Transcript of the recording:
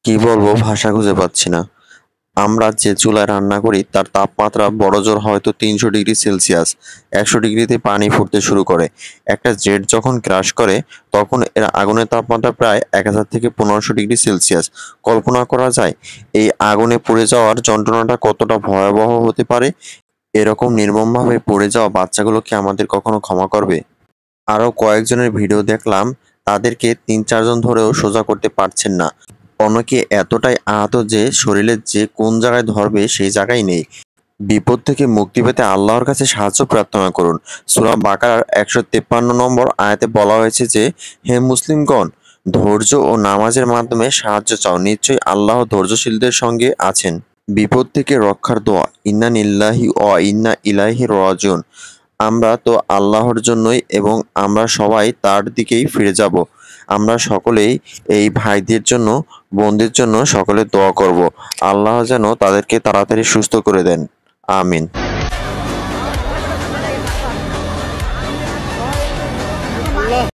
কি বলবো, ভাষা খুঁজে পাচ্ছি না। আমরা যে চুলায় রান্না করি তার তাপমাত্রা বড়জোর হয়তো ৩০০ ডিগ্রি সেলসিয়াস। ১০০ ডিগ্রিতে পানি ফুটতে শুরু করে। একটা জেট যখন ক্রাশ করে তখন এর আগুনের তাপমাত্রা প্রায় ১০০০ থেকে ১৫০০ ডিগ্রি সেলসিয়াস। কল্পনা করা যায় এই আগুনে পুড়ে যাওয়ার যন্ত্রণাটা কতটা ভয়াবহ হতে পারে? এরকম নির্মমভাবে পুড়ে যাওয়া বাচ্চাগুলো কি আমাদের কখনো ক্ষমা করবে? আরও কয়েকজনের ভিডিও দেখলাম, তাদেরকে ৩-৪ জন ধরেও সোজা করতে পারছেন না। অনেকে এতটাই আহত যে শরীরের যে কোন জায়গায় ধরবে সেই জায়গায় নেই। বিপদ থেকে মুক্তি পেতে আল্লাহর কাছে সাহায্য প্রার্থনা করুন। সূরা বাকারার ১৫৩ নম্বর আয়াতে বলা হয়েছে যে, হে মুসলিমগণ, ধৈর্য ও নামাজের মাধ্যমে সাহায্য চাও, নিশ্চয়ই আল্লাহ ধৈর্যশীলদের সঙ্গে আছেন। বিপদ থেকে রক্ষার দোয়া, ইন্না লিল্লাহি ওয়া ইন্না ইলাইহি রাজিউন। আমরা তো আল্লাহর জন্যই এবং আমরা সবাই তার দিকেই ফিরে যাব। আমরা সকলেই এই ভাইদের জন্য, বোনদের জন্য সকলে দোয়া করব। আল্লাহ যেন তাদেরকে তাড়াতাড়ি সুস্থ করে দেন। আমিন।